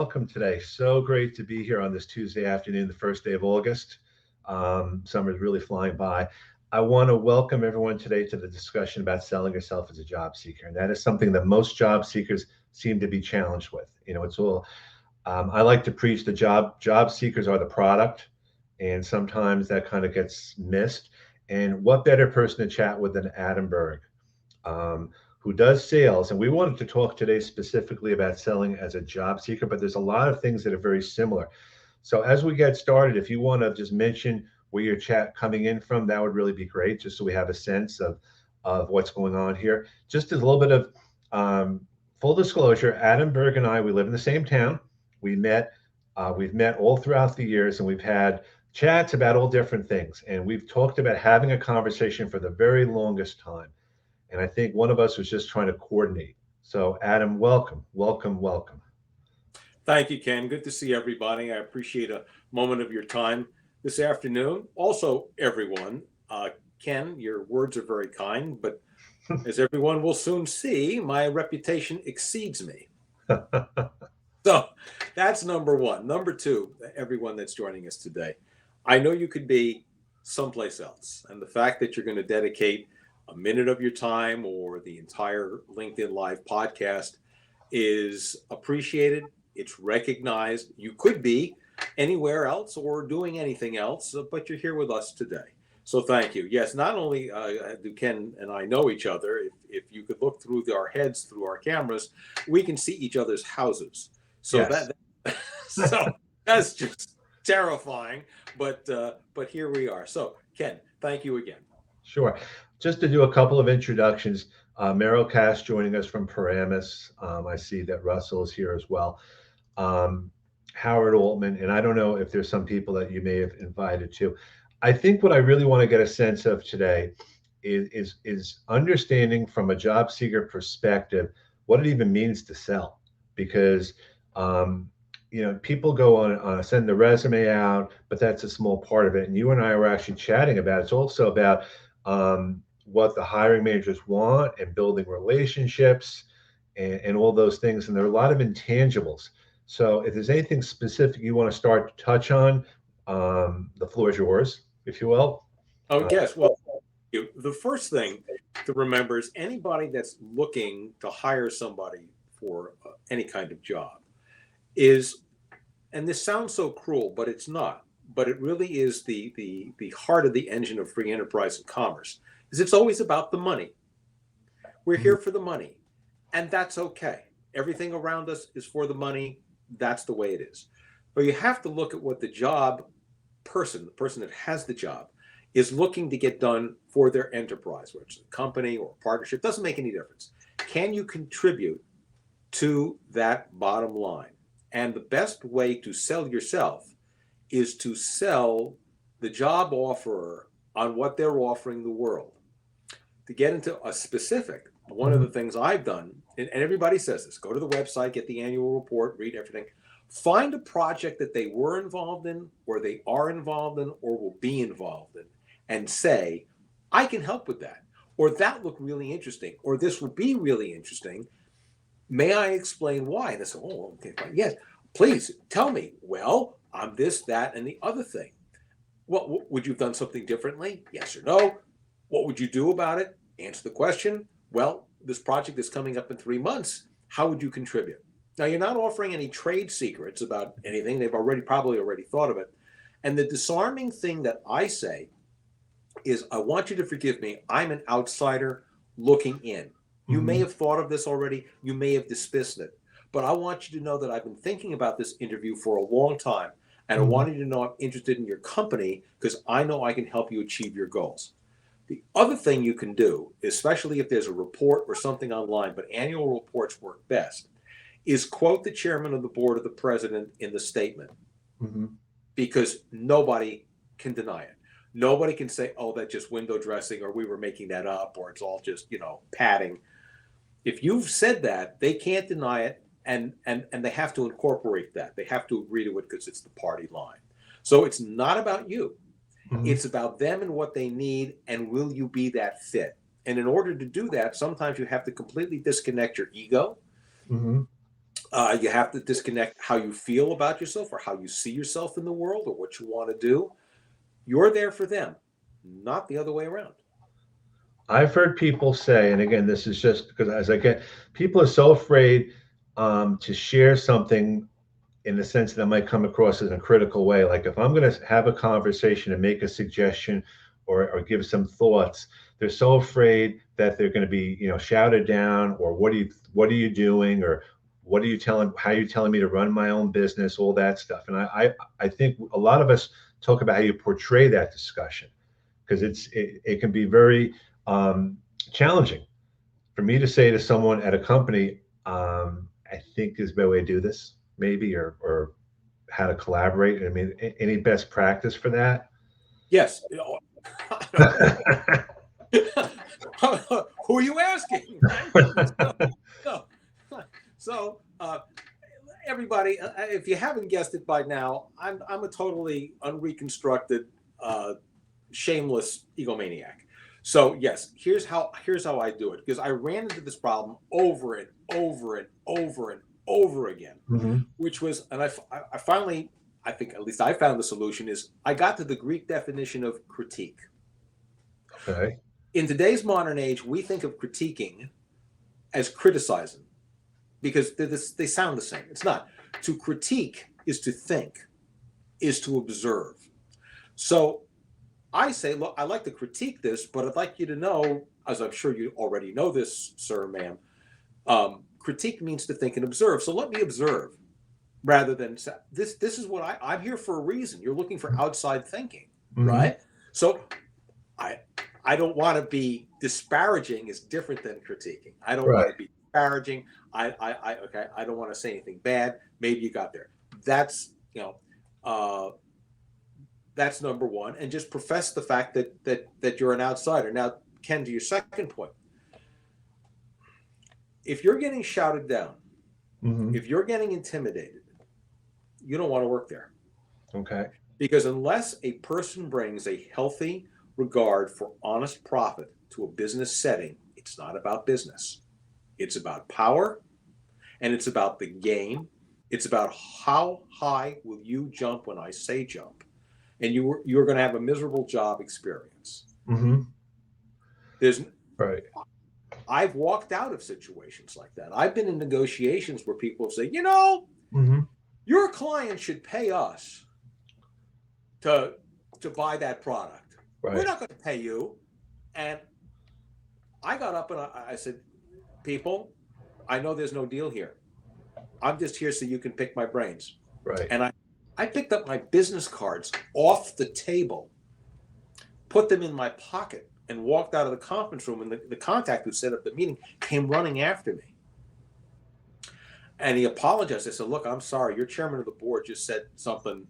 welcome today. So great to be here on this Tuesday afternoon, the first day of August. Summer's really flying by. I want to welcome everyone today to the discussion about selling yourself as a job seeker. And that is something that most job seekers seem to be challenged with. It's all, I like to preach the job seekers are the product, and sometimes that kind of gets missed. And what better person to chat with than Adam Berg? Who does sales. And we wanted to talk today specifically about selling as a job seeker, but there's a lot of things that are very similar. So as we get started, if you want to just mention where your chat coming in from, that would really be great, just so we have a sense of what's going on here. Just a little bit of full disclosure, Adam Berg and I, we live in the same town. We've met all throughout the years, and we've had chats about all different things. And we've talked about having a conversation for the very longest time. And I think one of us was just trying to coordinate. So Adam, welcome, welcome, welcome. Thank you, Ken. Good to see everybody. I appreciate a moment of your time this afternoon. Also, everyone, Ken, your words are very kind, but as everyone will soon see, my reputation exceeds me. So that's number one. Number two, everyone that's joining us today, I know you could be someplace else. And the fact that you're going to dedicate a minute of your time or the entire LinkedIn Live podcast is appreciated. It's recognized. You could be anywhere else or doing anything else, but you're here with us today. So thank you. Yes, not only do Ken and I know each other, if you could look through our heads, through our cameras, we can see each other's houses. So Yes. so that's just terrifying, but here we are. So Ken, thank you again. Sure. Just to do a couple of introductions, Meryl Cass joining us from Paramus. I see that Russell is here as well. Howard Altman, and I don't know if there's some people that you may have invited to. I think what I really want to get a sense of today is understanding from a job seeker perspective what it even means to sell, because people go on send the resume out, but that's a small part of it. And you and I were actually chatting about it's also about what the hiring managers want and building relationships and all those things. And there are a lot of intangibles. So if there's anything specific you want to start to touch on, the floor is yours, if you will. Oh, yes. Well, the first thing to remember is anybody that's looking to hire somebody for any kind of job is, and this sounds so cruel, but it's not, but it really is the heart of the engine of free enterprise and commerce, is it's always about the money. We're here for the money, and that's okay. Everything around us is for the money. That's the way it is. But you have to look at what the person that has the job, is looking to get done for their enterprise, whether it's a company or a partnership, doesn't make any difference. Can you contribute to that bottom line? And the best way to sell yourself is to sell the job offerer on what they're offering the world. To get into a specific, one of the things I've done, and everybody says this, go to the website, get the annual report, read everything, find a project that they were involved in, or they are involved in, or will be involved in, and say, I can help with that, or that looked really interesting, or this would be really interesting. May I explain why? And they say, oh, okay, fine. Yes, please tell me. Well, I'm this, that, and the other thing. Well, would you have done something differently? Yes or no? What would you do about it? Answer the question. Well, this project is coming up in 3 months. How would you contribute? Now, you're not offering any trade secrets about anything. They've probably already thought of it. And the disarming thing that I say is, I want you to forgive me. I'm an outsider looking in. You may have thought of this already. You may have dismissed it. But I want you to know that I've been thinking about this interview for a long time. And I want you to know I'm interested in your company because I know I can help you achieve your goals. The other thing you can do, especially if there's a report or something online, but annual reports work best, is quote the chairman of the board or the president in the statement, because nobody can deny it. Nobody can say, oh, that's just window dressing, or we were making that up, or it's all just, padding. If you've said that, they can't deny it, and they have to incorporate that. They have to agree to it because it's the party line. So it's not about you. It's about them and what they need, and will you be that fit? And in order to do that, sometimes you have to completely disconnect your ego You have to disconnect how you feel about yourself or how you see yourself in the world or what you want to do. You're there for them, not the other way around. I've heard people say, and again, this is just because as I get, people are so afraid to share something in the sense that might come across in a critical way. Like if I'm going to have a conversation and make a suggestion or give some thoughts, they're so afraid that they're going to be, shouted down, or what are you doing, or what are you telling, how are you telling me to run my own business, all that stuff. And I think a lot of us talk about how you portray that discussion, because it can be very challenging for me to say to someone at a company, I think is a better way to do this, maybe, or how to collaborate. I mean, any best practice for that? Yes. Who are you asking? so, so everybody, if you haven't guessed it by now, I'm a totally unreconstructed, shameless egomaniac. So yes, here's how I do it, because I ran into this problem over and over and over and over again, which was, and I finally, I think at least I found the solution, is I got to the Greek definition of critique. Okay. In today's modern age, we think of critiquing as criticizing, because they sound the same. It's not. To critique is to think, is to observe. So I say, look, I like to critique this, but I'd like you to know, as I'm sure you already know this, sir, ma'am, critique means to think and observe. So let me observe, rather than say, this is what I'm here for a reason. You're looking for outside thinking, right? So I don't want to be disparaging is different than critiquing. I don't want to be disparaging. Okay, I don't want to say anything bad. Maybe you got there. That's, that's number one. And just profess the fact that you're an outsider. Now, Ken, to your second point, if you're getting shouted down, if you're getting intimidated, you don't want to work there. Okay. Because unless a person brings a healthy regard for honest profit to a business setting, it's not about business. It's about power, and it's about the game. It's about how high will you jump when I say jump, and you're going to have a miserable job experience. There's right. I've walked out of situations like that. I've been in negotiations where people say, your client should pay us to buy that product. Right. We're not going to pay you. And I got up and I said, people, I know there's no deal here. I'm just here so you can pick my brains. Right. And I picked up my business cards off the table, put them in my pocket, and walked out of the conference room. And the contact who set up the meeting came running after me. And he apologized. I said, look, I'm sorry. Your chairman of the board just said something,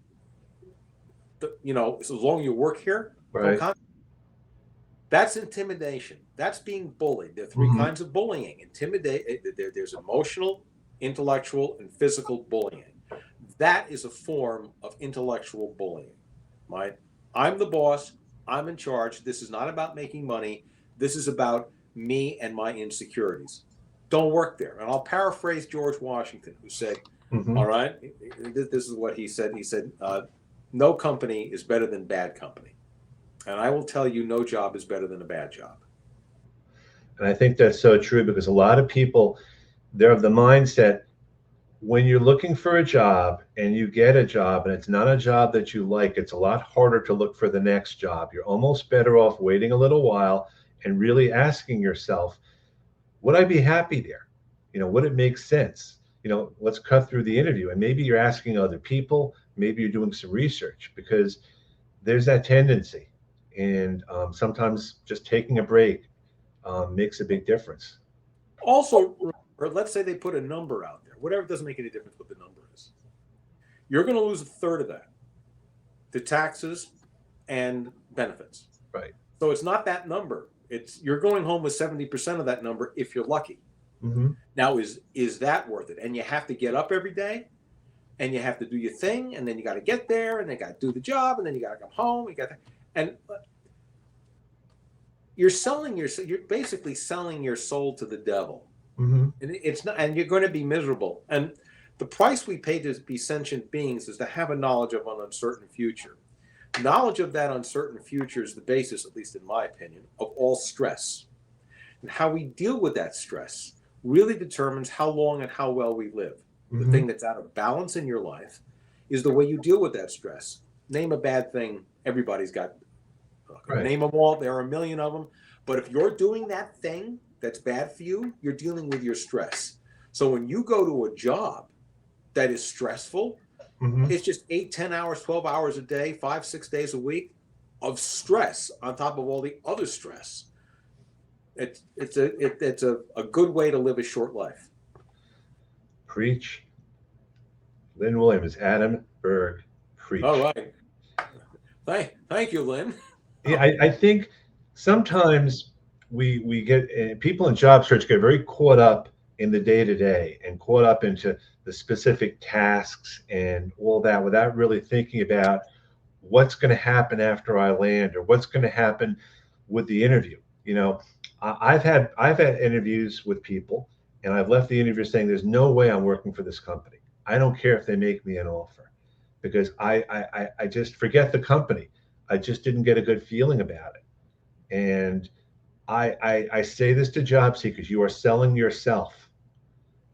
as long as you work here, right. That's intimidation. That's being bullied. There are three kinds of bullying. There's emotional, intellectual, and physical bullying. That is a form of intellectual bullying. Right? I'm the boss. I'm in charge. This is not about making money. This is about me and my insecurities. Don't work there. And I'll paraphrase George Washington, who said, all right, this is what he said. He said, no company is better than bad company. And I will tell you, no job is better than a bad job. And I think that's so true, because a lot of people, they're of the mindset, when you're looking for a job and you get a job and it's not a job that you like, it's a lot harder to look for the next job. You're almost better off waiting a little while and really asking yourself, would I be happy there? Would it make sense? Let's cut through the interview. And maybe you're asking other people, maybe you're doing some research, because there's that tendency. And sometimes just taking a break makes a big difference. Also, let's say they put a number out there. Whatever, it doesn't make any difference what the number is. You're going to lose a third of that to taxes and benefits. Right. So it's not that number. You're going home with 70% of that number if you're lucky. Now, is that worth it? And you have to get up every day, and you have to do your thing, and then you got to get there, and then you got to do the job, and then you got to come home. And you're basically selling your soul to the devil. And it's not, and you're going to be miserable. And The price we pay to be sentient beings is to have a knowledge of an uncertain future. Knowledge of that uncertain future is the basis, at least in my opinion, of all stress. And how we deal with that stress really determines how long and how well we live. The Mm-hmm. thing that's out of balance in your life is the way you deal with that stress. Name a bad thing, everybody's got. I'm not going to Right. name them all, there are a million of them. But if you're doing that thing that's bad for you, you're dealing with your stress. So when you go to a job that is stressful, Mm-hmm. it's just 8, 10 hours, 12 hours a day, 5, 6 days a week of stress on top of all the other stress. It's a good way to live a short life. Preach. Lynn Williams, Adam Berg, All preach. right. Thank you, Lynn. Yeah, I think sometimes we get people in job search get very caught up in the day to day and caught up into the specific tasks and all that without really thinking about what's going to happen after I land or what's going to happen with the interview. You know, I've had interviews with people and I've left the interview saying there's no way I'm working for this company. I don't care if they make me an offer because I just forget the company. I just didn't get a good feeling about it. And I say this to job seekers: you are selling yourself,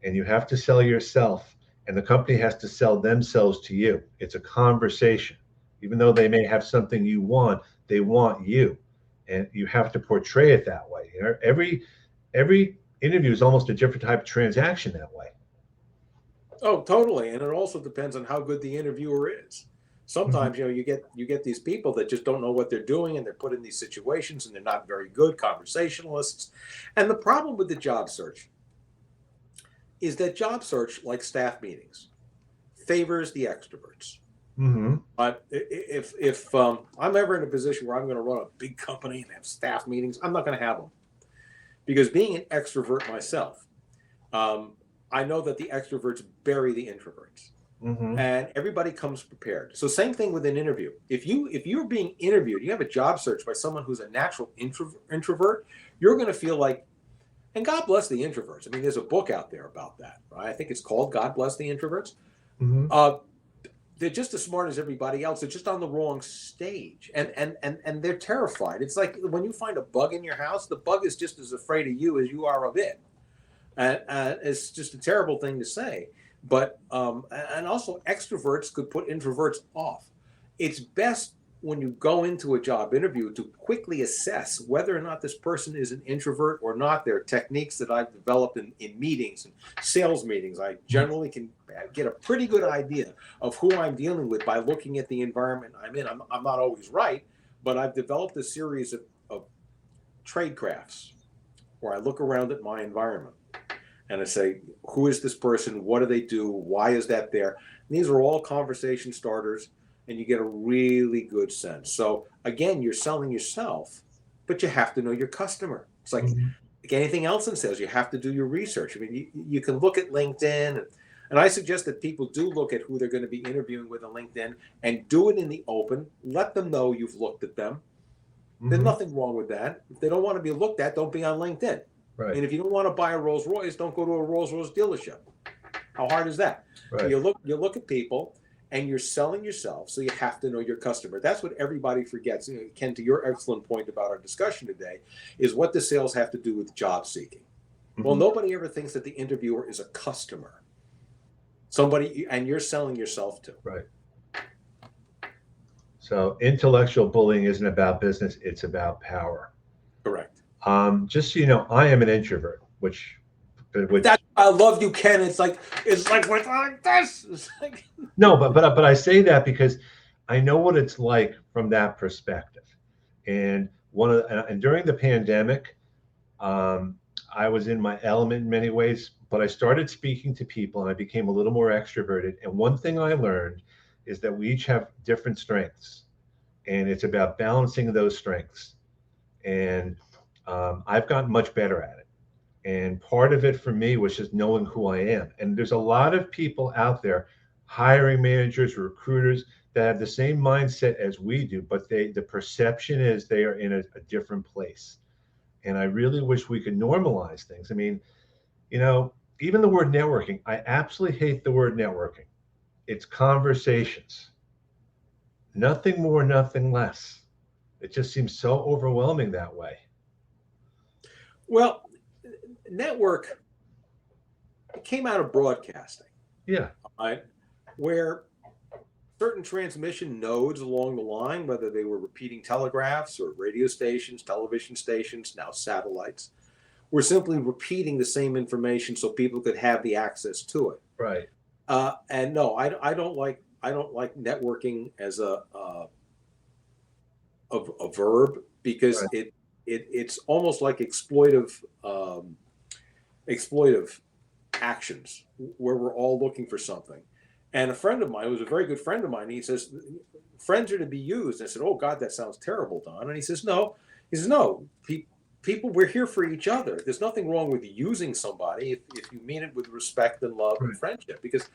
and you have to sell yourself, and the company has to sell themselves to you. It's a conversation. Even though they may have something you want, they want you, and you have to portray it that way. You know, every interview is almost a different type of transaction that way. Oh, totally. And it also depends on how good the interviewer is. Mhm. Sometimes, you get these people that just don't know what they're doing and they're put in these situations and they're not very good conversationalists. And the problem with the job search is that job search, like staff meetings, favors the extroverts. Mhm. But if I'm ever in a position where I'm going to run a big company and have staff meetings, I'm not going to have them because being an extrovert myself, um, I know that the extroverts bury the introverts, Mhm. and everybody comes prepared. So same thing with an interview. If you're being interviewed, you have a job search by someone who's a natural introvert, you're going to feel like, and God bless the introverts. I mean, there's a book out there about that, right? I think it's called God Bless the Introverts. Mhm. Uh, they're just as smart as everybody else. They're just on the wrong stage, and they're terrified. It's like when you find a bug in your house, the bug is just as afraid of you as you are of it. And it's just a terrible thing to say. But and also extroverts could put introverts off. It's best when you go into a job interview to quickly assess whether or not this person is an introvert or not. There are techniques that I've developed in meetings and sales meetings. I generally can get a pretty good idea of who I'm dealing with by looking at the environment I'm in. I'm not always right, but I've developed a series of trade crafts where I look around at my environment and I say, who is this person? What do they do? Why is that there? And these are all conversation starters, and you get a really good sense. So again, you're selling yourself, but you have to know your customer. It's Mhm. like anything else in sales, you have to do your research. I mean, you can look at LinkedIn, and I suggest that people do look at who they're going to be interviewing with on LinkedIn and do it in the open. Let them know you've looked at them. There's Mhm. nothing wrong with that. If they don't want to be looked at, don't be on LinkedIn. Right. And if you don't want to buy a Rolls Royce, don't go to a Rolls Royce dealership. How hard is that? So Right. you look at people and you're selling yourself, so you have to know your customer. That's what everybody forgets. Ken, to your excellent point about our discussion today, is what does sales have to do with job seeking? Well, Mhm. nobody ever thinks that the interviewer is a customer, somebody, and you're selling yourself to. Right. So intellectual bullying isn't about business; it's about power. Correct. Just so you know, I am an introvert, which That I love you, Ken. It's like we're like this. It's like, no, but I say that because I know what it's like from that perspective. And and during the pandemic, um, I was in my element in many ways, but I started speaking to people and I became a little more extroverted. And one thing I learned is that we each have different strengths, and it's about balancing those strengths. And I've gotten much better at it. And part of it for me was just knowing who I am. And there's a lot of people out there, hiring managers, recruiters, that have the same mindset as we do, but the perception is they are in a different place. And I really wish we could normalize things. I mean, you know, even the word networking, I absolutely hate the word networking. It's conversations, nothing more, nothing less. It just seems so overwhelming that way. Well, network came out of broadcasting, Yeah, right? Where certain transmission nodes along the line, whether they were repeating telegraphs or radio stations, television stations, now satellites, were simply repeating the same information so people could have the access to it. right. And no, I don't like networking as a verb because Right. it's almost like exploitive actions where we're all looking for something. And a friend of mine, who was a very good friend of mine, he says, friends are to be used. And I said, oh God, that sounds terrible, Don. And he says, no. He says, no, people, we're here for each other. There's nothing wrong with using somebody if you mean it with respect and love and Right. friendship, because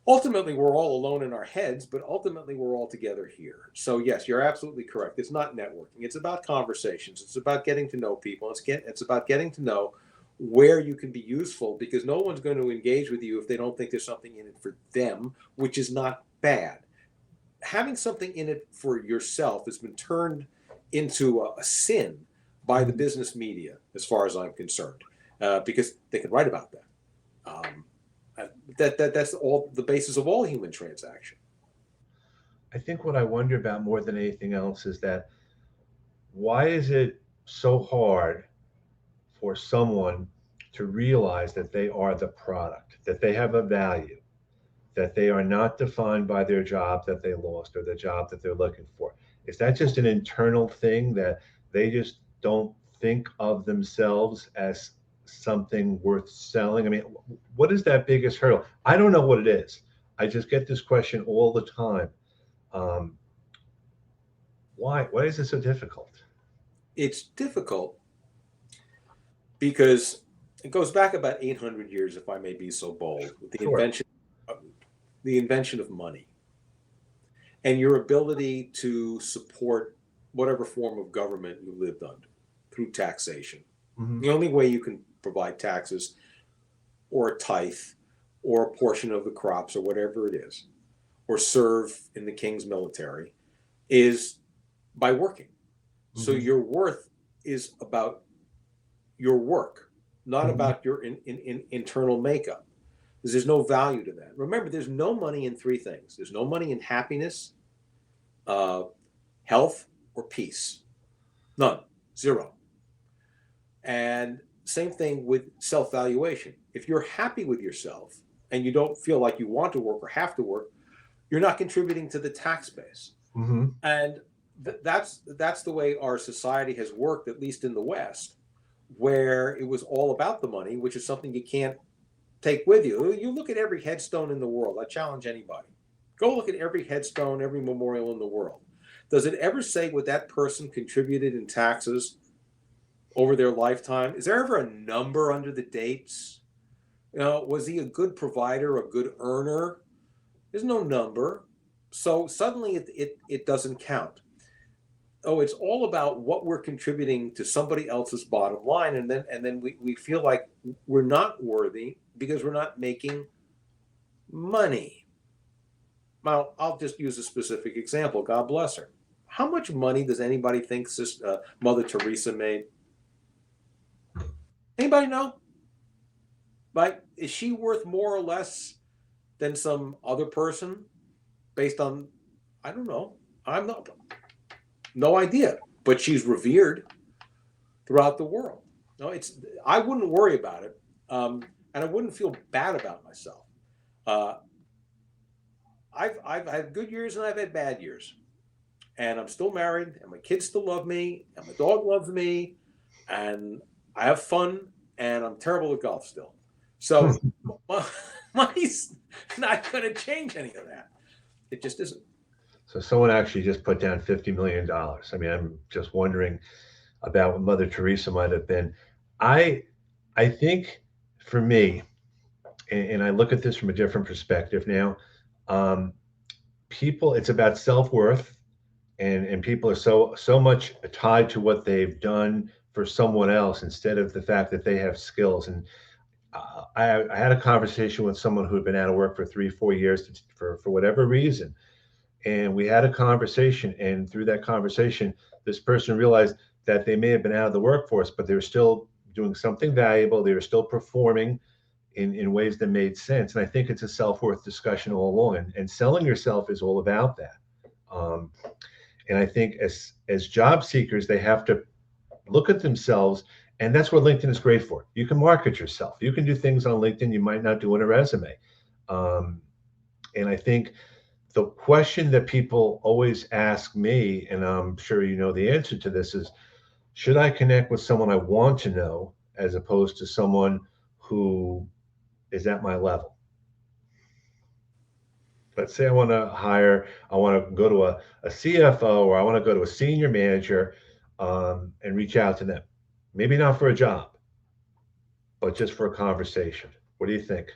ultimately we're all alone in our heads, but ultimately we're all together here. So yes, you're absolutely correct. It's not networking. It's about conversations. It's about getting to know people. It's about getting to know where you can be useful, because no one's going to engage with you if they don't think there's something in it for them, which is not bad. Having something in it for yourself has been turned into a sin by the Mhm. business media, as far as I'm concerned, because they can write about that. Um, that's all the basis of all human transaction. I think what I wonder about more than anything else is that why is it so hard for someone to realize that they are the product, that they have a value, that they are not defined by their job that they lost or the job that they're looking for? Is that just an internal thing that they just don't think of themselves as something worth selling? I mean, what is that biggest hurdle? I don't know what it is. I just get this question all the time. Um, why? Why is it so difficult? It's difficult because it goes back about 800 years, if I may be so bold, with Sure. the invention of money and your ability to support whatever form of government you lived under through taxation. Hmm. The only way you can provide taxes or a tithe or a portion of the crops or whatever it is, or serve in the king's military, is by working. So Hmm. your worth is about your work, not Hmm. about your internal makeup. Because there's no value to that. Remember, there's no money in three things: there's no money in happiness, uh, health, or peace. None. Zero. And same thing with self valuation. If you're happy with yourself and you don't feel like you want to work or have to work, you're not contributing to the tax base. Hmm. And that's the way our society has worked, at least in the West, where it was all about the money, which is something you can't take with you. You look at every headstone in the world. I challenge anybody. Go look at every headstone, every memorial in the world. Does it ever say what that person contributed in taxes over their lifetime? Is there ever a number under the dates? You know, was he a good provider, a good earner? There's no number. So suddenly it doesn't count. Oh, it's all about what we're contributing to somebody else's bottom line. And then we feel like we're not worthy because we're not making money. Well, I'll just use a specific example. God bless her. How much money does anybody think Mother Teresa made? Anybody know? Like, is she worth more or less than some other person based on, I don't know. I'm not, no idea. But she's revered throughout the world. No, I wouldn't worry about it. And I wouldn't feel bad about myself. Uh, I've had good years and I've had bad years. And I'm still married, and my kids still love me, and my dog loves me, and I have fun, and I'm terrible at golf still. So money's not going to change any of that. It just isn't. So someone actually just put down $50 million. I mean, I'm just wondering about what Mother Teresa might have been. I I think for me, and I look at this from a different perspective now. Um, People, it's about self worth, and people are so much tied to what they've done for someone else instead of the fact that they have skills. And I had a conversation with someone who had been out of work for 3, 4 years for whatever reason. And we had a conversation. And through that conversation, this person realized that they may have been out of the workforce, but they were still doing something valuable. They were still performing in ways that made sense. And I think it's a self-worth discussion all along. And selling yourself is all about that. Um, and I think as job seekers, they have to look at themselves, and that's what LinkedIn is great for. You can market yourself. You can do things on LinkedIn you might not do in a resume. Um, and I think the question that people always ask me, and I'm sure you know the answer to this, is should I connect with someone I want to know as opposed to someone who is at my level? Let's say I want to go to a CFO, or I want to go to a senior manager, and reach out to them. Maybe not for a job, but just for a conversation. What do you think?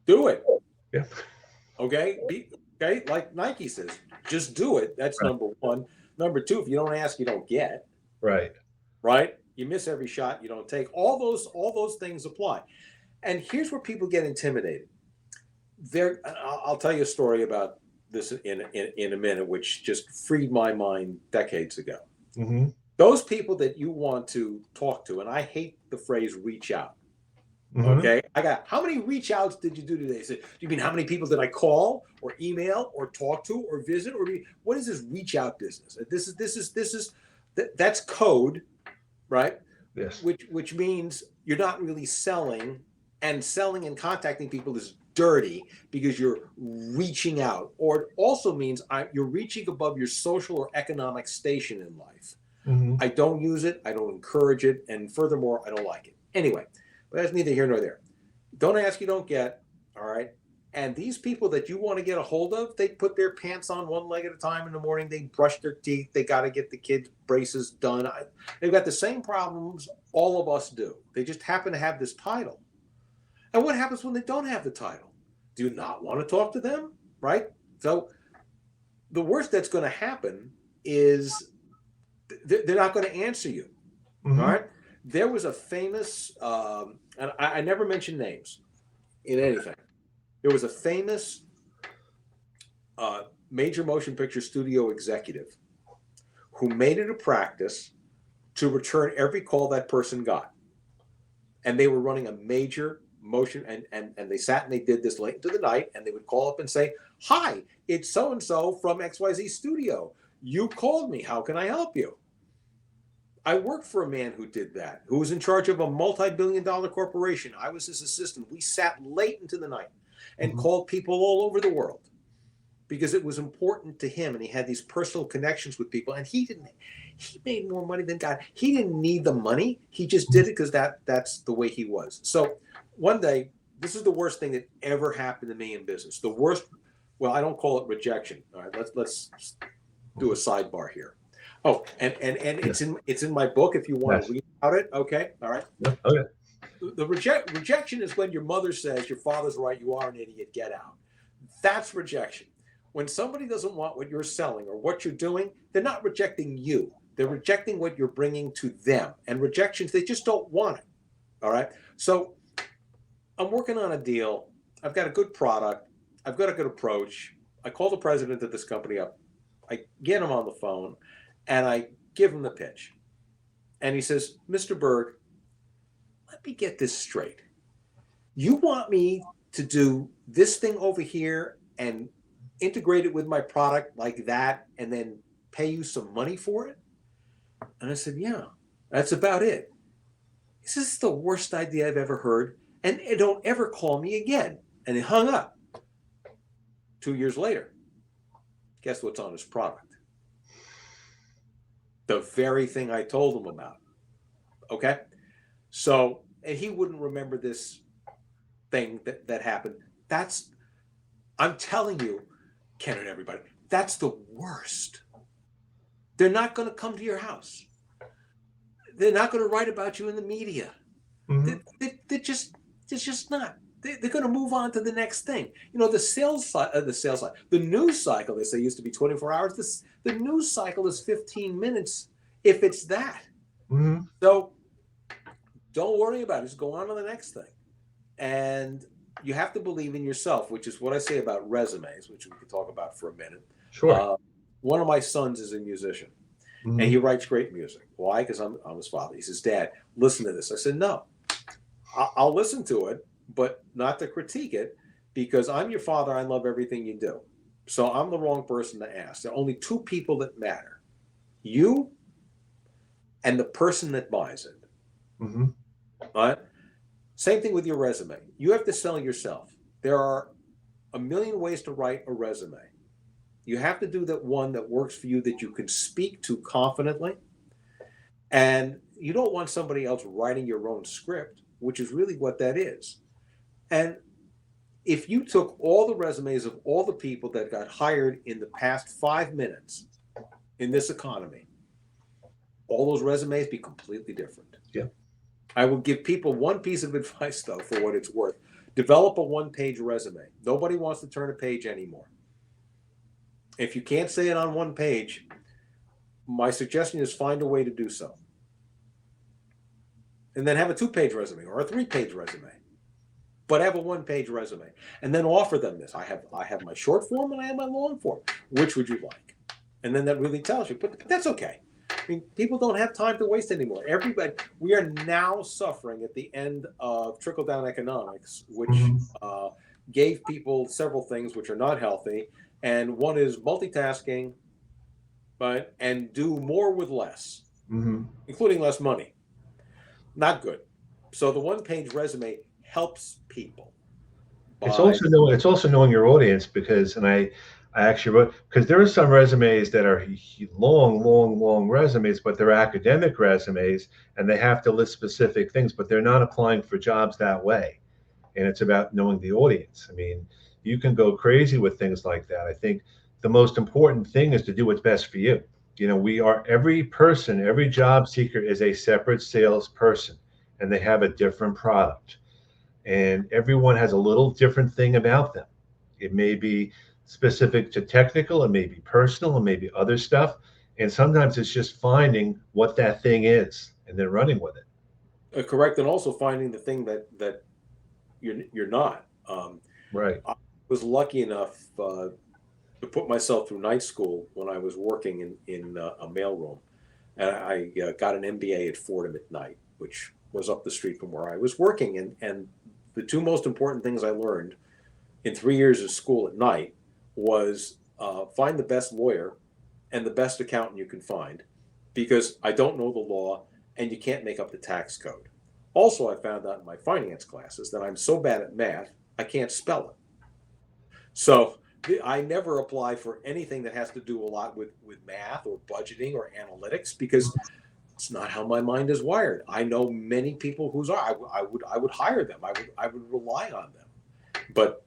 Do it. Yeah. Okay. Okay. Like Nike says, just do it. That's Right. number one. Number two, if you don't ask, you don't get. Right. Right. You miss every shot you don't take. All those things apply. And here's where people get intimidated. I'll tell you a story about this in a minute, which just freed my mind decades ago. Mm-hmm. Those people that you want to talk to, and I hate the phrase reach out. Mm-hmm. Okay. I got, how many reach outs did you do today? I said, do you mean how many people did I call or email or talk to or visit? Or what is this reach out business? That's code, right? Yes. Which means you're not really selling, and selling and contacting people is dirty because you're reaching out. Or it also means you're reaching above your social or economic station in life. Mm-hmm. I don't use it. I don't encourage it. And furthermore, I don't like it. Anyway, but that's neither here nor there. Don't ask, you don't get. All right. And these people that you want to get a hold of, they put their pants on one leg at a time in the morning. They brush their teeth. They got to get the kids' braces done. They've got the same problems all of us do. They just happen to have this title. And what happens when they don't have the title? Do you not want to talk to them? Right? So the worst that's going to happen is they're not going to answer you. Mm-hmm. All right. There was a famous, and I never mention names in anything. There was a famous major motion picture studio executive who made it a practice to return every call that person got. And they were running a major motion, and they sat and they did this late into the night, and they would call up and say, "Hi, it's so-and-so from XYZ studio. You called me. How can I help you?" I worked for a man who did that, who was in charge of a multi-billion-dollar corporation. I was his assistant. We sat late into the night and called people all over the world because it was important to him, and he had these personal connections with people, and he made more money than God. He didn't need the money. He just did it because that's the way he was. So one day, this is the worst thing that ever happened to me in business. The worst, well, I don't call it rejection. All right, let's do a sidebar here. Oh, and it's in my book if you want to read about it. Okay, all right. Yeah. Okay. The rejection is when your mother says your father's right, you are an idiot, get out. That's rejection. When somebody doesn't want what you're selling or what you're doing, they're not rejecting you. They're rejecting what you're bringing to them. And rejections, they just don't want it. All right. So I'm working on a deal. I've got a good product. I've got a good approach. I call the president of this company up. I get him on the phone and I give him the pitch. And he says, "Mr. Berg, let me get this straight. You want me to do this thing over here and integrate it with my product like that and then pay you some money for it?" And I said, "Yeah, that's about it." He says, "This is the worst idea I've ever heard. And don't ever call me again." And he hung up. 2 years later, guess what's on his product? The very thing I told him about. Okay? So, and he wouldn't remember this thing that happened. I'm telling you, Ken and everybody, that's the worst. They're not going to come to your house. They're not going to write about you in the media. Mm-hmm. They're just not. They're going to move on to the next thing. You know, the news cycle, they say, used to be 24 hours. The news cycle is 15 minutes, if it's that. Mm-hmm. So don't worry about it. Just go on to the next thing. And you have to believe in yourself, which is what I say about resumes, which we could talk about for a minute. Sure. Uh, One of my sons is a musician, and Hmm. he writes great music. Why? Because I'm his father. He says, "Dad, listen to this." I said, "No, I'll listen to it, but not to critique it, because I'm your father. I love everything you do. So I'm the wrong person to ask. There are only two people that matter: you and the person that buys it." Hmm. All right. Same thing with your resume. You have to sell yourself. There are a million ways to write a resume. You have to do that one that works for you, that you can speak to confidently. And you don't want somebody else writing your own script, which is really what that is. And if you took all the resumes of all the people that got hired in the past 5 minutes in this economy, all those resumes be completely different. Yeah. I will give people one piece of advice, though, for what it's worth. Develop a one-page resume. Nobody wants to turn a page anymore. If you can't say it on one page, my suggestion is find a way to do so. And then have a two-page resume or a three-page resume. But have a one-page resume. And then offer them this. I have my short form and I have my long form. Which would you like? And then that really tells you. But that's okay. I mean, people don't have time to waste anymore. Everybody, we are now suffering at the end of trickle-down economics, which Hmm. gave people several things which are not healthy. And one is multitasking, but and do more with less, Hmm. including less money. Not good. So the one-page resume helps people by. It's also knowing your audience because, and I actually wrote, because there are some resumes that are long, long, long resumes, but they're academic resumes, and they have to list specific things, but they're not applying for jobs that way. And it's about knowing the audience. I mean, you can go crazy with things like that. I think the most important thing is to do what's best for you. Every person, every job seeker is a separate salesperson, and they have a different product, and everyone has a little different thing about them. It may be specific to technical, it may be personal, it may be other stuff. And sometimes it's just finding what that thing is and then running with it. Correct, and also finding the thing that you're not. Right. I was lucky enough to put myself through night school when I was working in a mailroom, and I got an MBA at Fordham at night, which was up the street from where I was working. And the two most important things I learned in 3 years of school at night was find the best lawyer and the best accountant you can find, because I don't know the law and you can't make up the tax code. Also, I found out in my finance classes that I'm so bad at math, I can't spell it. So I never apply for anything that has to do a lot with math or budgeting or analytics, because it's not how my mind is wired. I know many people whose are. I would hire them. I would rely on them. But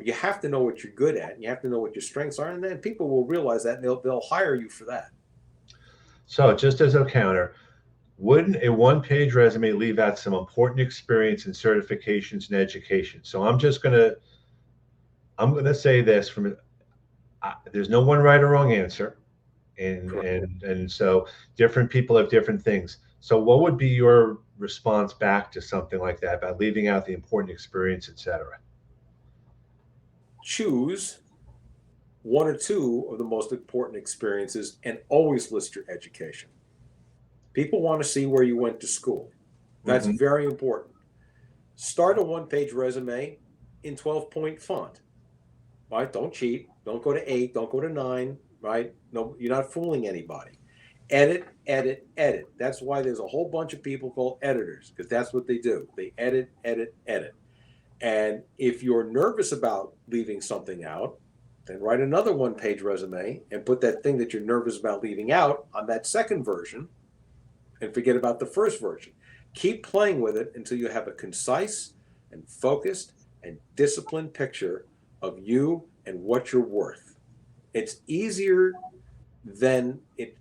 you have to know what you're good at, and you have to know what your strengths are, and then people will realize that, and they'll hire you for that. So, just as a counter, wouldn't a one-page resume leave out some important experience and certifications and education? So, I'm gonna say this there's no one right or wrong answer, and Correct. and so different people have different things. So, what would be your response back to something like that about leaving out the important experience, etc.? Choose one or two of the most important experiences and always list your education. People want to see where you went to school. That's Hmm. very important. Start a one-page resume in 12-point font. Right? Don't cheat. Don't go to 8. Don't go to 9. Right? No, you're not fooling anybody. Edit, edit, edit. That's why there's a whole bunch of people called editors, because that's what they do. They edit, edit, edit. And if you're nervous about leaving something out, then write another one-page resume and put that thing that you're nervous about leaving out on that second version, and forget about the first version. Keep playing with it until you have a concise and focused and disciplined picture of you and what you're worth. It's easier than it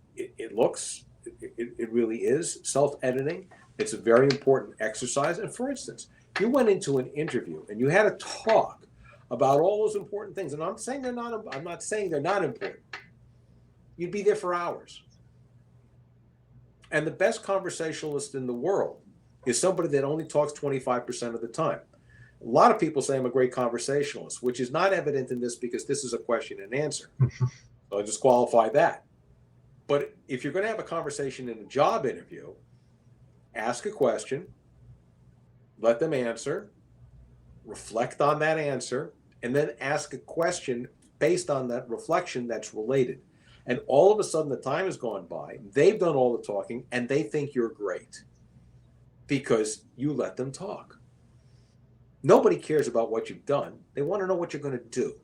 looks. It really is. Self editing, it's a very important exercise. And for instance, you went into an interview and you had a talk about all those important things. And I'm not saying they're not important. You'd be there for hours. And the best conversationalist in the world is somebody that only talks 25% of the time. A lot of people say I'm a great conversationalist, which is not evident in this because this is a question and answer. So I just qualify that. But if you're going to have a conversation in a job interview, ask a question, let them answer, reflect on that answer, and then ask a question based on that reflection that's related. And all of a sudden, the time has gone by, they've done all the talking, and they think you're great because you let them talk. Nobody cares about what you've done. They want to know what you're going to do.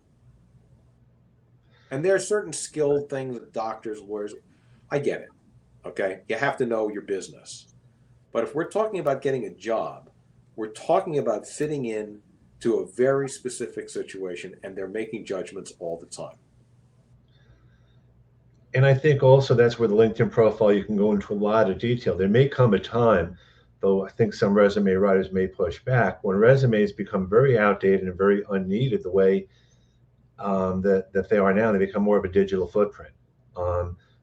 And there are certain skilled things, doctors, lawyers, I get it. Okay. You have to know your business. But if we're talking about getting a job, we're talking about fitting in to a very specific situation, and they're making judgments all the time. And I think also that's where the LinkedIn profile, you can go into a lot of detail. There may come a time, though I think some resume writers may push back, when resumes become very outdated and very unneeded the way that they are now. They become more of a digital footprint.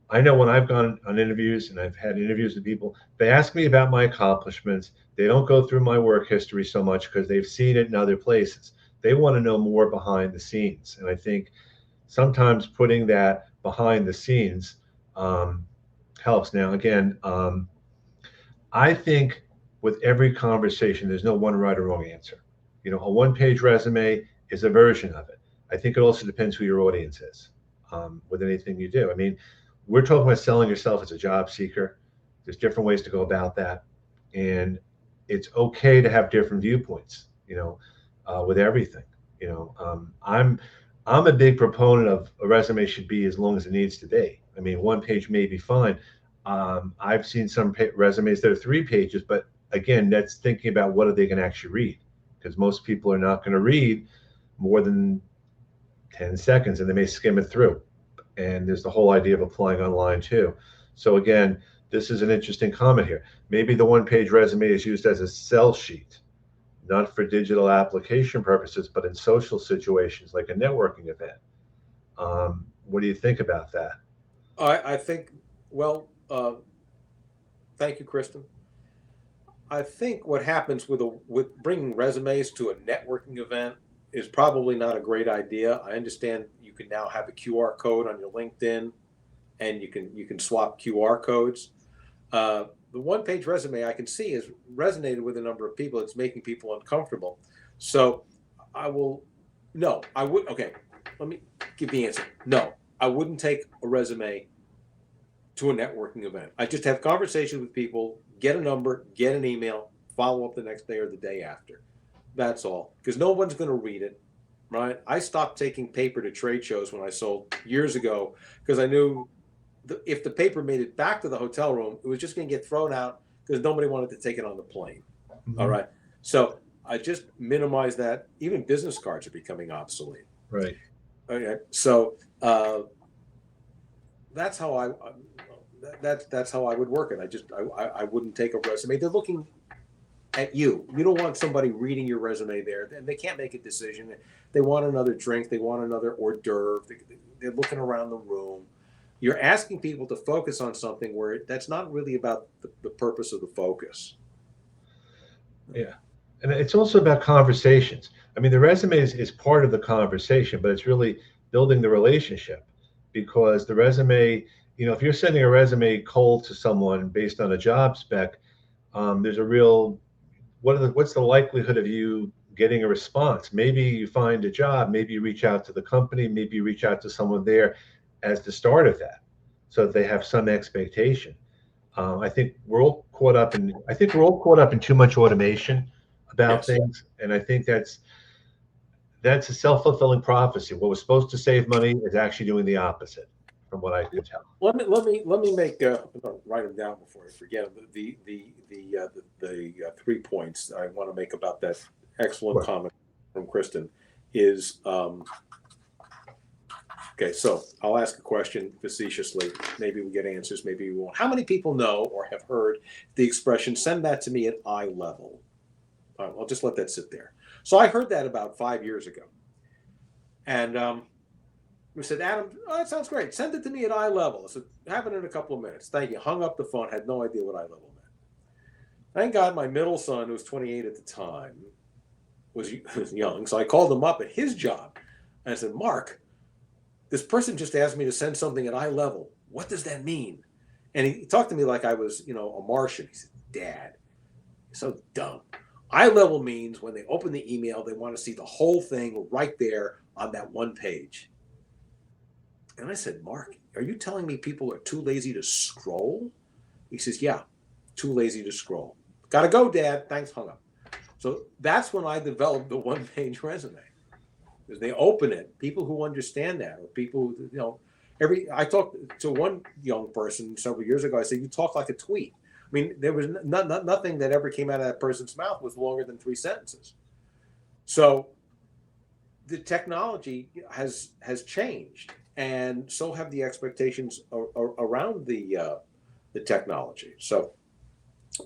I know when I've gone on interviews and I've had interviews with people, they ask me about my accomplishments. They don't go through my work history so much because they've seen it in other places. They want to know more behind the scenes. And I think sometimes putting that behind the scenes helps. Now, again, I think with every conversation, there's no one right or wrong answer. You know, a one-page resume is a version of it. I think it also depends who your audience is with anything you do. I mean, we're talking about selling yourself as a job seeker. There's different ways to go about that. And it's okay to have different viewpoints, you know, with everything. You know, I'm a big proponent of a resume should be as long as it needs to be. I mean, one page may be fine. I've seen some resumes that are 3 pages, but again, that's thinking about what are they going to actually read, because most people are not going to read more than 10 seconds and they may skim it through. And there's the whole idea of applying online too. So again, this is an interesting comment here. Maybe the one-page resume is used as a sell sheet, not for digital application purposes, but in social situations like a networking event. What do you think about that? I think, well, thank you, Kristen. I think what happens with bringing resumes to a networking event is probably not a great idea. I understand you can now have a QR code on your LinkedIn, and you can swap QR codes. The one-page resume I can see has resonated with a number of people. It's making people uncomfortable. So I will, no, I would, okay, let me give the answer. No, I wouldn't take a resume to a networking event. I just have conversations with people, get a number, get an email, follow up the next day or the day after. That's all, because no one's going to read it, right? I stopped taking paper to trade shows when I sold years ago because I knew if the paper made it back to the hotel room, it was just going to get thrown out because nobody wanted to take it on the plane. Mm-hmm. All right. So I just minimized that. Even business cards are becoming obsolete. Right. Okay. So that's how that's how I would work it. I wouldn't take a resume. They're looking at you. You don't want somebody reading your resume there, and they can't make a decision. They want another drink. They want another hors d'oeuvre. They're looking around the room. You're asking people to focus on something where that's not really about the purpose of the focus. Yeah. And it's also about conversations. I mean, the resume is part of the conversation, but it's really building the relationship, because the resume, you know, if you're sending a resume cold to someone based on a job spec, there's a real, what's the likelihood of you getting a response? Maybe you find a job, maybe you reach out to the company, maybe you reach out to someone there as the start of that, so that they have some expectation. I think we're all caught up in too much automation about things, and I think that's a self-fulfilling prophecy. What was supposed to save money is actually doing the opposite, from what I can tell. Let me make write them down before I forget the 3 points I want to make about that excellent comment from Kristen is. Okay, so I'll ask a question facetiously. Maybe we get answers, maybe we won't. How many people know or have heard the expression, send that to me at eye level? I'll just let that sit there. So I heard that about 5 years ago. And we said, Adam, that sounds great. Send it to me at eye level. I said, have it in a couple of minutes. Thank you. Hung up the phone, had no idea what eye level meant. Thank God my middle son, who was 28 at the time, was young, so I called him up at his job, and I said, Mark, this person just asked me to send something at eye level. What does that mean? And he talked to me like I was, a Martian. He said, Dad, you're so dumb. Eye level means when they open the email, they want to see the whole thing right there on that one page. And I said, Mark, are you telling me people are too lazy to scroll? He says, yeah, too lazy to scroll. Gotta go, Dad. Thanks, hung up. So that's when I developed the one-page resume. Because they open it, people who understand that, or people, I talked to one young person several years ago. I said, you talk like a tweet. I mean, there was nothing that ever came out of that person's mouth was longer than 3 sentences. So the technology has changed, and so have the expectations around the technology. So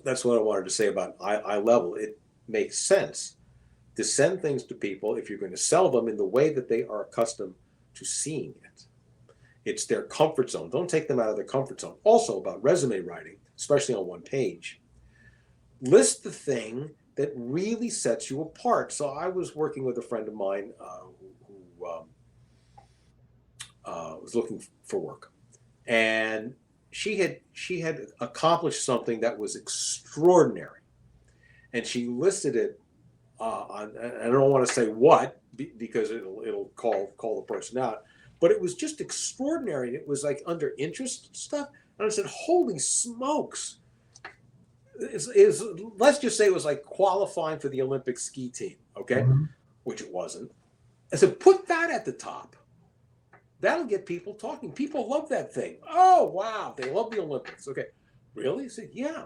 that's what I wanted to say about eye level. It makes sense to send things to people if you're going to sell them in the way that they are accustomed to seeing it. It's their comfort zone. Don't take them out of their comfort zone. Also about resume writing, especially on one page, list the thing that really sets you apart. So I was working with a friend of mine who was looking for work, and she had accomplished something that was extraordinary, and she listed it on. I don't want to say what because it'll call the person out, but it was just extraordinary. It was like under interest stuff, and I said, "Holy smokes!" Let's just say it was like qualifying for the Olympic ski team, okay, which it wasn't. I said, put that at the top. That'll get people talking. People love that thing. Oh, wow. They love the Olympics. Okay. Really? I said, yeah.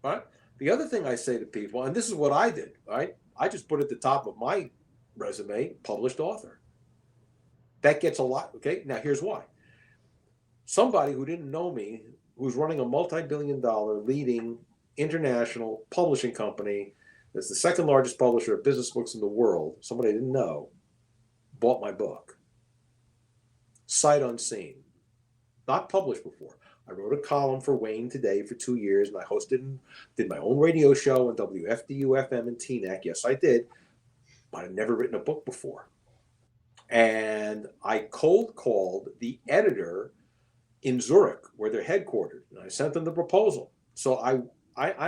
Right. The other thing I say to people, and this is what I did, right? I just put at the top of my resume, published author. That gets a lot. Okay. Now, here's why. Somebody who didn't know me, who's running a multi-billion-dollar leading international publishing company that's the second largest publisher of business books in the world, somebody I didn't know, bought my book. Sight unseen, not published before. I wrote a column for Wayne Today for 2 years, and I hosted and did my own radio show on WFDU-FM and TNEC. Yes, I did, but I'd never written a book before. And I cold called the editor in Zurich, where they're headquartered, and I sent them the proposal. So I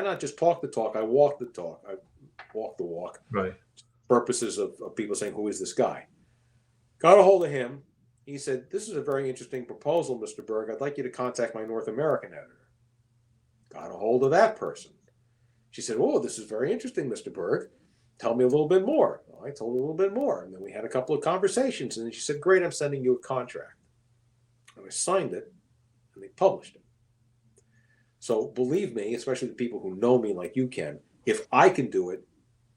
not just talk the talk, I walk the talk. I walk the walk. Right. Purposes of people saying, who is this guy? Got a hold of him. He said, this is a very interesting proposal, Mr. Berg. I'd like you to contact my North American editor. Got a hold of that person. She said, oh, this is very interesting, Mr. Berg. Tell me a little bit more. Well, I told her a little bit more. And then we had a couple of conversations. And then she said, great, I'm sending you a contract. And I signed it, and they published it. So believe me, especially the people who know me like you can, if I can do it,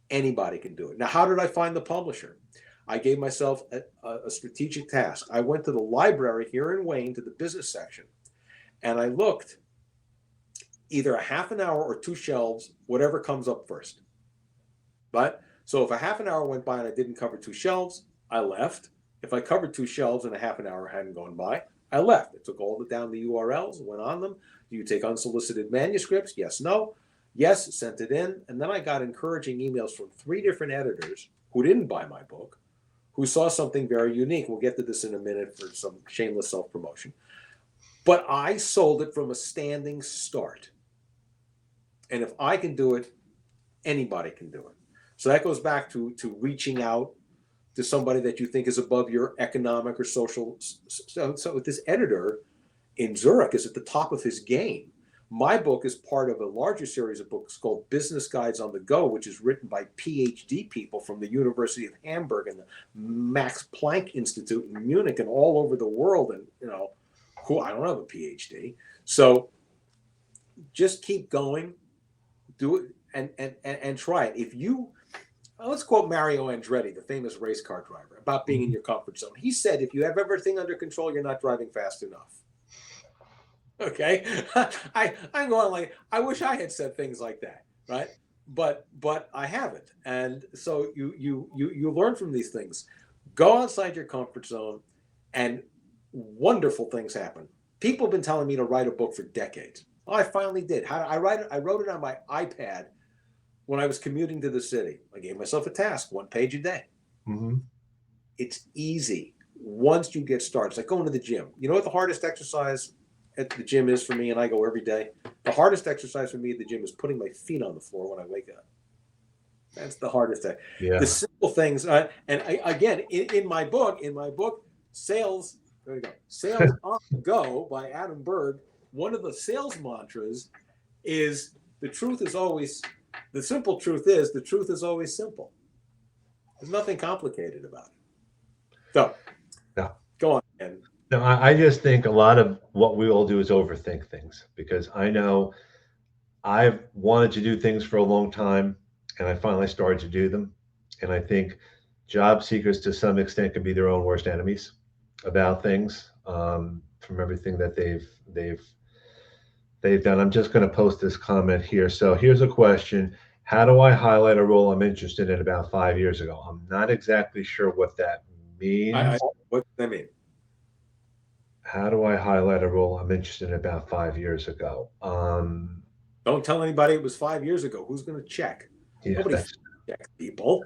anybody can do it. Now, how did I find the publisher? I gave myself a strategic task. I went to the library here in Wayne to the business section, and I looked either a half an hour or 2 shelves, whatever comes up first. But so if a half an hour went by and I didn't cover 2 shelves, I left. If I covered 2 shelves and a half an hour hadn't gone by, I left. I took all down the URLs, went on them. Do you take unsolicited manuscripts? Yes, no. Yes, sent it in. And then I got encouraging emails from 3 different editors who didn't buy my book, who saw something very unique. We'll get to this in a minute for some shameless self-promotion. But I sold it from a standing start. And if I can do it, anybody can do it. So that goes back to reaching out to somebody that you think is above your economic or social. So this editor in Zurich is at the top of his game. My book is part of a larger series of books called Business Guides on the Go, which is written by PhD people from the University of Hamburg and the Max Planck Institute in Munich and all over the world. And, who I don't have a PhD. So just keep going, do it and try it. If you, let's quote Mario Andretti, the famous race car driver, about being in your comfort zone. He said, if you have everything under control, you're not driving fast enough. Okay, I'm going like, I wish I had said things like that, right? But I haven't, and so you learn from these things. Go outside your comfort zone, and wonderful things happen. People have been telling me to write a book for decades. Oh, I finally did. How did I write it? I wrote it on my iPad when I was commuting to the city, I gave myself a task, 1 page a day. Mm-hmm. It's easy once you get started. It's like going to the gym. You know what the hardest exercise at the gym is for me, and I go every day? The hardest exercise for me at the gym is putting my feet on the floor when I wake up. That's the hardest thing. The Yeah. simple things, again, in my book, Sales, there you go, Sales on the Go by Adam Berg, one of the sales mantras is the simple truth is the truth is always simple. There's nothing complicated about it. So, No. go on, Ken. No, I just think a lot of what we all do is overthink things, because I know I've wanted to do things for a long time and I finally started to do them. And I think job seekers to some extent can be their own worst enemies about things, from everything that they've done. I'm just going to post this comment here. So here's a question. How do I highlight a role I'm interested in about 5 years ago? I'm not exactly sure what that means. What does that mean? How do I highlight a role I'm interested in about 5 years ago? Don't tell anybody it was 5 years ago. Who's going to check? Yeah, Nobody checks people.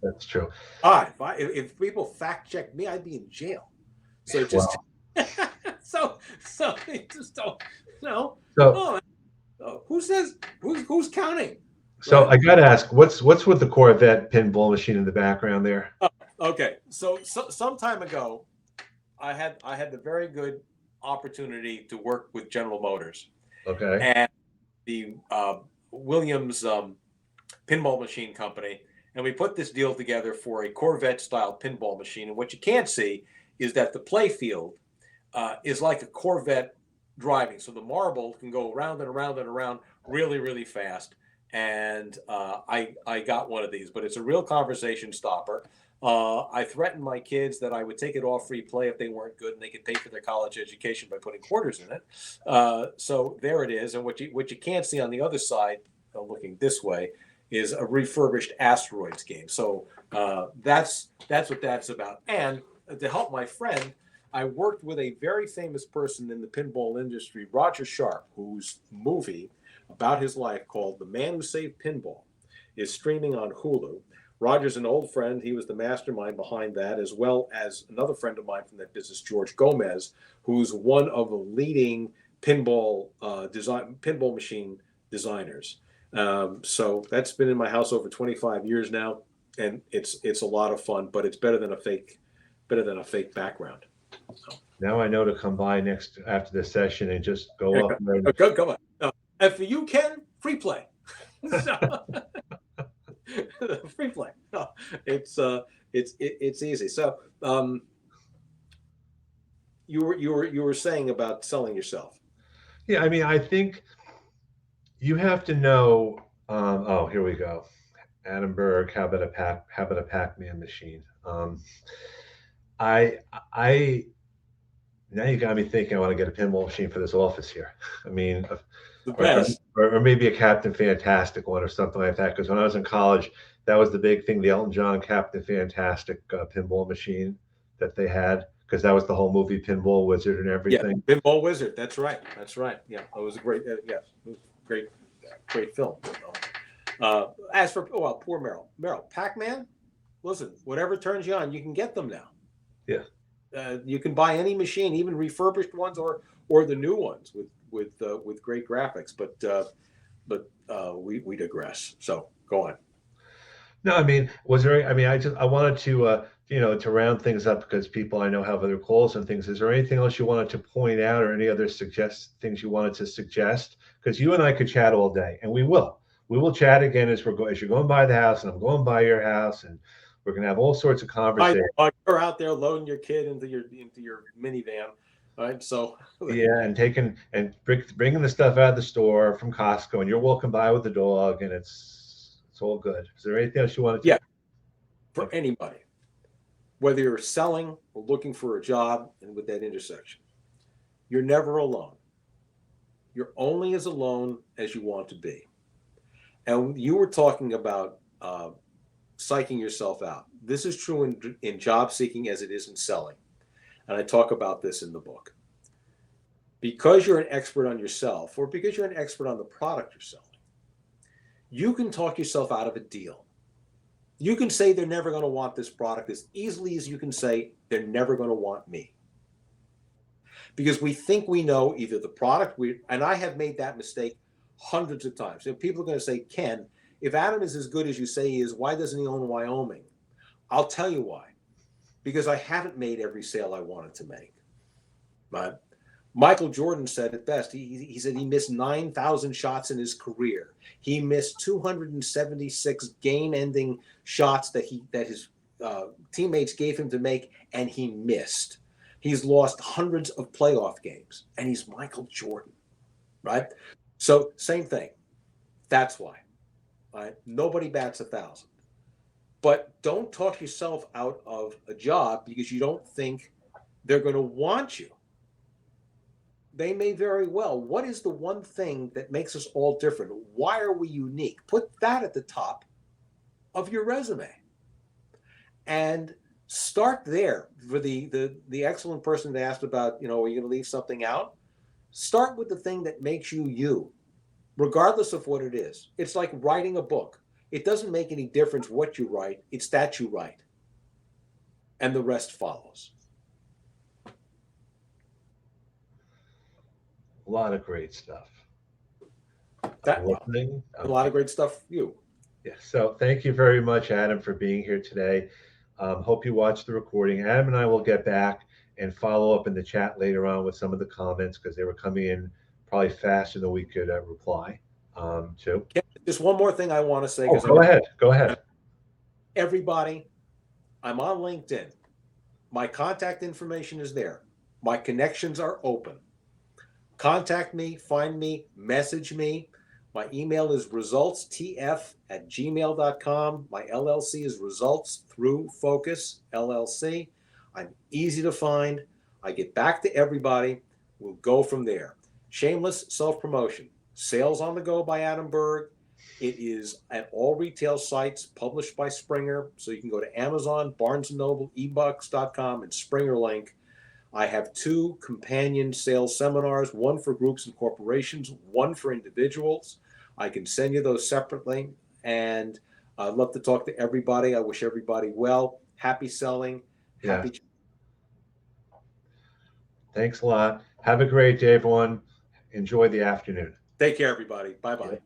that's true. If people fact checked me, I'd be in jail. So just so you just don't know. Who says who's counting? So I got to ask, what's with the Corvette pinball machine in the background there? Okay, so some time ago, I had the very good opportunity to work with General Motors. Okay. And the Williams pinball machine company, and we put this deal together for a Corvette-style pinball machine. And what you can't see is that the play field is like a Corvette driving. So the marble can go around and around and around really, really fast. And I got one of these, but it's a real conversation stopper. I threatened my kids that I would take it off free play if they weren't good, and they could pay for their college education by putting quarters in it. So there it is. And what you can't see on the other side, looking this way, is a refurbished Asteroids game. So that's what that's about. And to help my friend, I worked with a very famous person in the pinball industry, Roger Sharp, whose movie about his life called The Man Who Saved Pinball is streaming on Hulu. Roger's an old friend. He was the mastermind behind that, as well as another friend of mine from that business, George Gomez, who's one of the leading pinball machine designers. So that's been in my house over 25 years now, and it's a lot of fun, but it's better than a fake background. So. Now I know to come by after the session and just go up. Go on. And for you, Ken, free play. Free play. No, it's easy. So you were saying about selling yourself. Yeah, I mean, I think you have to know. Oh, here we go. Adam Berg. How about a Pac-Man machine? I now you got me thinking. I want to get a pinball machine for this office here. I mean, the best. Or maybe a Captain Fantastic one or something like that. Because when I was in college, that was the big thing, the Elton John Captain Fantastic pinball machine that they had, because that was the whole movie Pinball Wizard and everything. Yeah, Pinball Wizard. That's right. Yeah, it was a great. Yes, it was great film. As for poor Merrill, Pac-Man. Listen, whatever turns you on, you can get them now. Yeah. You can buy any machine, even refurbished ones or the new ones with great graphics. But we digress. So go on. No, I mean, I wanted to to round things up, because people I know have other calls and things. Is there anything else you wanted to point out, or any other things you wanted to suggest? Because you and I could chat all day, and we will. We will chat again as you're going by the house, and I'm going by your house, and we're going to have all sorts of conversations. You're out there loading your kid into your minivan, right? So yeah, and bringing the stuff out of the store from Costco, and you're walking by with the dog, and it's all good. Is there anything else you wanted to? Yeah, for anybody, whether you're selling or looking for a job, and with that intersection, you're never alone. You're only as alone as you want to be. And you were talking about psyching yourself out. This is true in job seeking as it is in selling. And I talk about this in the book. Because you're an expert on yourself, or because you're an expert on the product you're selling, You can talk yourself out of a deal. You can say they're never going to want this product as easily as you can say they're never going to want me. Because we think we know either the product, and I have made that mistake hundreds of times. So people are going to say, Ken, if Adam is as good as you say he is, why doesn't he own Wyoming? I'll tell you why. Because I haven't made every sale I wanted to make. Right? Michael Jordan said it best. He said he missed 9,000 shots in his career. He missed 276 game-ending shots that his teammates gave him to make, and he missed. He's lost hundreds of playoff games, and he's Michael Jordan, right? So same thing. That's why. Right? Nobody bats 1,000. But don't talk yourself out of a job because you don't think they're going to want you. They may very well. What is the one thing that makes us all different? Why are we unique? Put that at the top of your resume. And start there. For the excellent person that asked about, are you going to leave something out? Start with the thing that makes you you, regardless of what it is. It's like writing a book. It doesn't make any difference what you write. It's that you write. And the rest follows. A lot of great stuff. A lot of great stuff for you. Yeah. So thank you very much, Adam, for being here today. Hope you watched the recording. Adam and I will get back and follow up in the chat later on with some of the comments because they were coming in probably faster than we could reply to. Just one more thing I want to say. Go ahead. Everybody, I'm on LinkedIn. My contact information is there. My connections are open. Contact me, find me, message me. My email is resultstf@gmail.com. My LLC is Results Through Focus, LLC. I'm easy to find. I get back to everybody. We'll go from there. Shameless self-promotion. Sales on the Go by Adam Berg. It is at all retail sites, published by Springer. So you can go to Amazon, Barnes & Noble, ebooks.com, and Springer Link. I have 2 companion sales seminars, one for groups and corporations, one for individuals. I can send you those separately. And I'd love to talk to everybody. I wish everybody well. Happy selling. Happy. Thanks a lot. Have a great day, everyone. Enjoy the afternoon. Take care, everybody. Bye-bye.